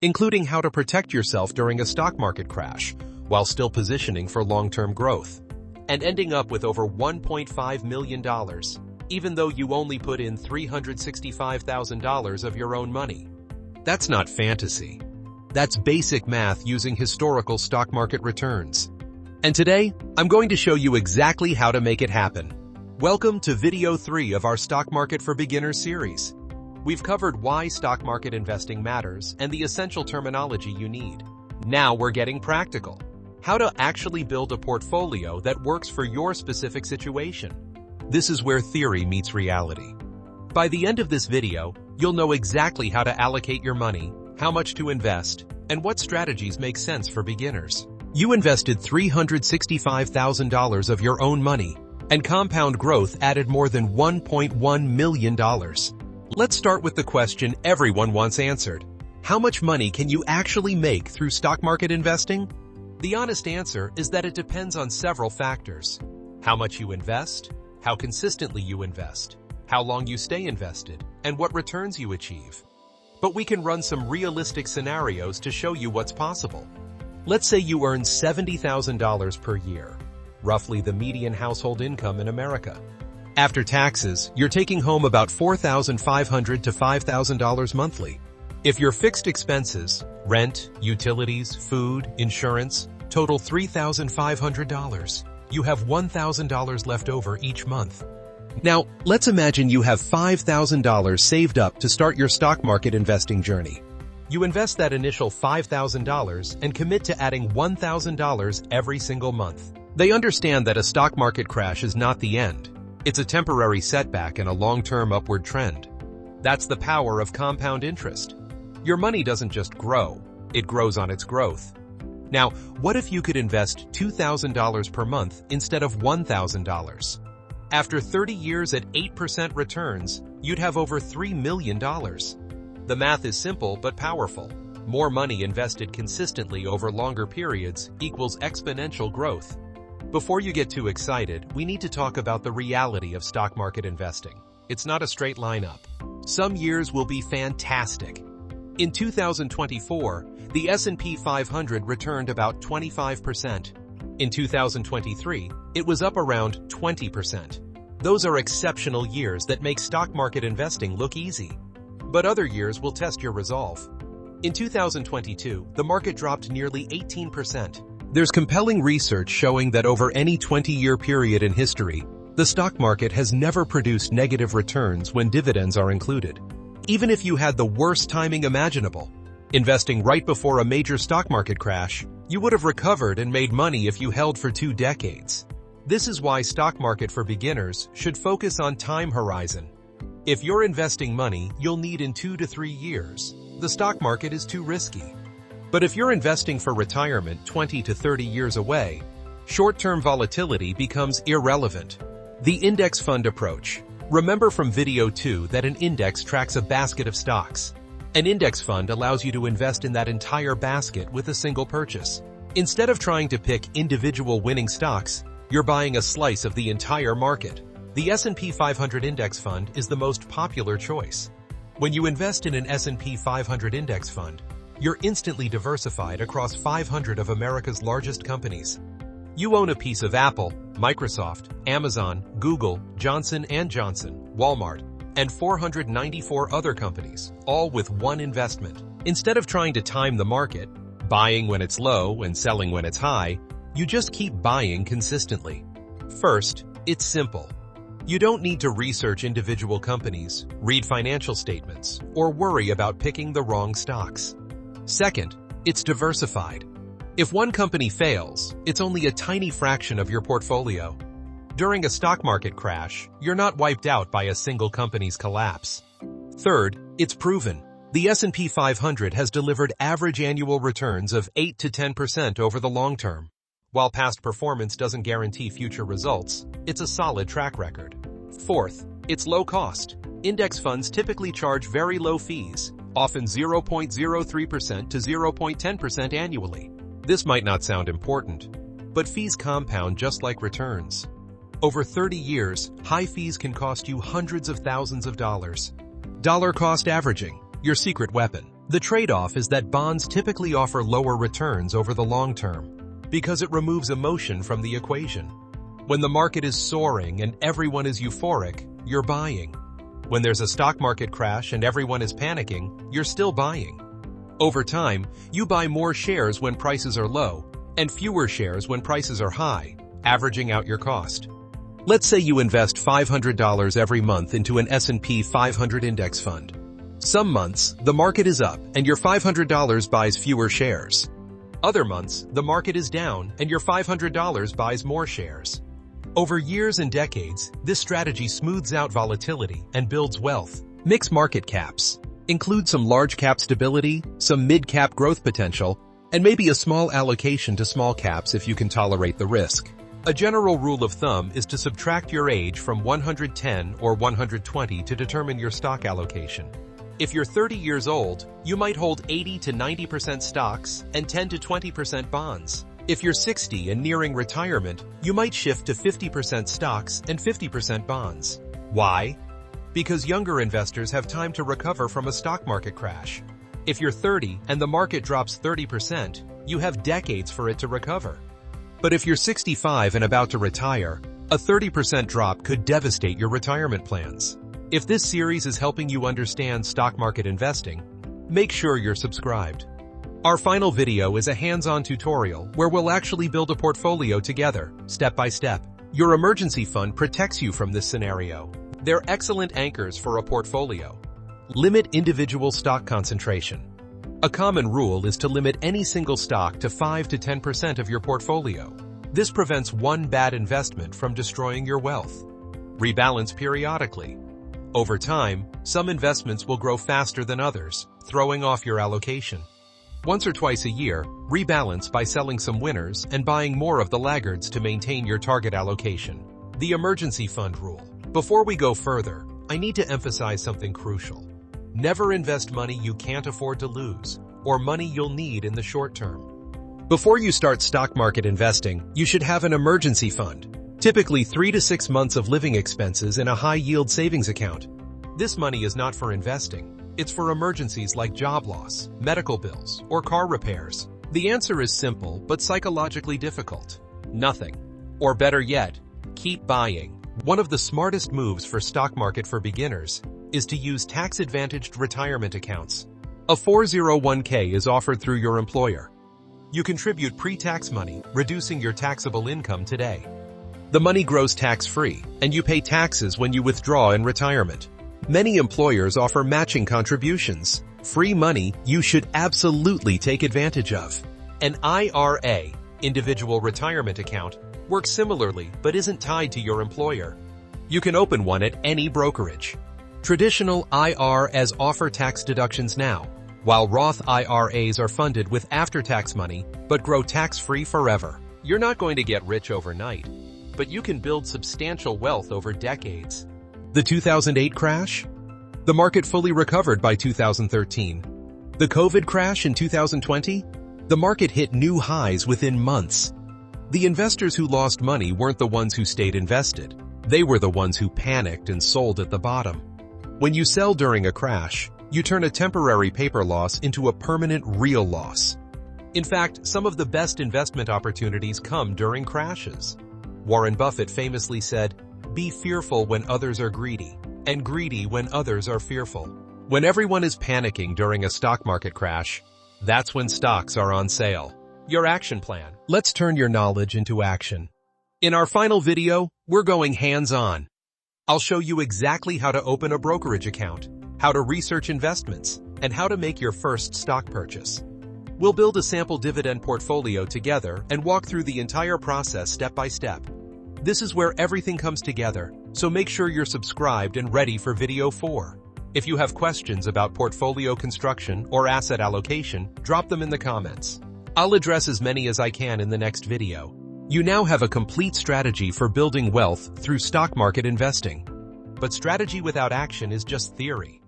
including how to protect yourself during a stock market crash while still positioning for long-term growth, and ending up with over $1.5 million, even though you only put in $365,000 of your own money. That's not fantasy. That's basic math using historical stock market returns. And today, I'm going to show you exactly how to make it happen. Welcome to video 3 of our Stock Market for Beginners series. We've covered why stock market investing matters and the essential terminology you need. Now we're getting practical. How to actually build a portfolio that works for your specific situation. This is where theory meets reality. By the end of this video, you'll know exactly how to allocate your money, how much to invest, and what strategies make sense for beginners. You invested $365,000 of your own money, and compound growth added more than $1.1 million. Let's start with the question everyone wants answered. How much money can you actually make through stock market investing? The honest answer is that it depends on several factors. How much you invest, how consistently you invest, how long you stay invested, and what returns you achieve. But we can run some realistic scenarios to show you what's possible. Let's say you earn $70,000 per year, roughly the median household income in America. After taxes, you're taking home about $4,500 to $5,000 monthly. If your fixed expenses, rent, utilities, food, insurance, total $3,500, you have $1,000 left over each month. Now, let's imagine you have $5,000 saved up to start your stock market investing journey. You invest that initial $5,000 and commit to adding $1,000 every single month. They understand that a stock market crash is not the end. It's a temporary setback and a long-term upward trend. That's the power of compound interest. Your money doesn't just grow, it grows on its growth. Now, what if you could invest $2,000 per month instead of $1,000? After 30 years at 8% returns, you'd have over $3 million. The math is simple but powerful. More money invested consistently over longer periods equals exponential growth. Before you get too excited, we need to talk about the reality of stock market investing. It's not a straight line up. Some years will be fantastic. In 2024, the S&P 500 returned about 25%. In 2023, it was up around 20%. Those are exceptional years that make stock market investing look easy. But other years will test your resolve. In 2022, the market dropped nearly 18%. There's compelling research showing that over any 20-year period in history, the stock market has never produced negative returns when dividends are included. Even if you had the worst timing imaginable, investing right before a major stock market crash, you would have recovered and made money if you held for 2 decades. This is why stock market for beginners should focus on time horizon. If you're investing money you'll need in 2 to 3 years, the stock market is too risky. But if you're investing for retirement 20 to 30 years away, short-term volatility becomes irrelevant. The index fund approach. Remember from video 2 that an index tracks a basket of stocks. An index fund allows you to invest in that entire basket with a single purchase. Instead of trying to pick individual winning stocks, you're buying a slice of the entire market. The S&P 500 index fund is the most popular choice. When you invest in an S&P 500 index fund, you're instantly diversified across 500 of America's largest companies. You own a piece of Apple, Microsoft, Amazon, Google, Johnson & Johnson, Walmart, and 494 other companies, all with one investment. Instead of trying to time the market, buying when it's low and selling when it's high, you just keep buying consistently. First, it's simple. You don't need to research individual companies, read financial statements, or worry about picking the wrong stocks. Second, it's diversified. If one company fails, it's only a tiny fraction of your portfolio. During a stock market crash, you're not wiped out by a single company's collapse. Third, it's proven. The S&P 500 has delivered average annual returns of 8 to 10% over the long term. While past performance doesn't guarantee future results, it's a solid track record. Fourth, it's low cost. Index funds typically charge very low fees, often 0.03% to 0.10% annually. This might not sound important, but fees compound just like returns. Over 30 years, high fees can cost you hundreds of thousands of dollars. Dollar cost averaging, your secret weapon. The trade-off is that bonds typically offer lower returns over the long term because it removes emotion from the equation. When the market is soaring and everyone is euphoric, you're buying. When there's a stock market crash and everyone is panicking, you're still buying. Over time, you buy more shares when prices are low and fewer shares when prices are high, averaging out your cost. Let's say you invest $500 every month into an S&P 500 index fund. Some months, the market is up and your $500 buys fewer shares. Other months, the market is down and your $500 buys more shares. Over years and decades, this strategy smooths out volatility and builds wealth. Mix market caps. Include some large cap stability, some mid-cap growth potential, and maybe a small allocation to small caps if you can tolerate the risk. A general rule of thumb is to subtract your age from 110 or 120 to determine your stock allocation. If you're 30 years old, you might hold 80 to 90% stocks and 10 to 20% bonds. If you're 60 and nearing retirement, you might shift to 50% stocks and 50% bonds. Why? Because younger investors have time to recover from a stock market crash. If you're 30 and the market drops 30%, you have decades for it to recover. But if you're 65 and about to retire, a 30% drop could devastate your retirement plans. If this series is helping you understand stock market investing, make sure you're subscribed. Our final video is a hands-on tutorial where we'll actually build a portfolio together, step by step. Your emergency fund protects you from this scenario. They're excellent anchors for a portfolio. Limit individual stock concentration. A common rule is to limit any single stock to 5 to 10% of your portfolio. This prevents one bad investment from destroying your wealth. Rebalance periodically. Over time, some investments will grow faster than others, throwing off your allocation. Once or twice a year, rebalance by selling some winners and buying more of the laggards to maintain your target allocation. The emergency fund rule. Before we go further, I need to emphasize something crucial. Never invest money you can't afford to lose, or money you'll need in the short term. Before you start stock market investing, you should have an emergency fund, typically 3 to 6 months of living expenses in a high-yield savings account. This money is not for investing. It's for emergencies like job loss, medical bills, or car repairs. The answer is simple but psychologically difficult. Nothing. Or better yet, keep buying. One of the smartest moves for stock market for beginners is to use tax-advantaged retirement accounts. A 401k is offered through your employer. You contribute pre-tax money, reducing your taxable income today. The money grows tax-free, and you pay taxes when you withdraw in retirement. Many employers offer matching contributions, free money you should absolutely take advantage of. An IRA, individual retirement account, works similarly but isn't tied to your employer. You can open one at any brokerage. Traditional IRAs offer tax deductions now, while Roth IRAs are funded with after-tax money but grow tax-free forever. You're not going to get rich overnight, but you can build substantial wealth over decades. The 2008 crash? The market fully recovered by 2013. The COVID crash in 2020? The market hit new highs within months. The investors who lost money weren't the ones who stayed invested. They were the ones who panicked and sold at the bottom. When you sell during a crash, you turn a temporary paper loss into a permanent real loss. In fact, some of the best investment opportunities come during crashes. Warren Buffett famously said, "Be fearful when others are greedy, and greedy when others are fearful." When everyone is panicking during a stock market crash, that's when stocks are on sale. Your action plan. Let's turn your knowledge into action. In our final video, we're going hands-on. I'll show you exactly how to open a brokerage account, how to research investments, and how to make your first stock purchase. We'll build a sample dividend portfolio together and walk through the entire process step by step. This is where everything comes together, so make sure you're subscribed and ready for video 4. If you have questions about portfolio construction or asset allocation, drop them in the comments. I'll address as many as I can in the next video. You now have a complete strategy for building wealth through stock market investing. But strategy without action is just theory.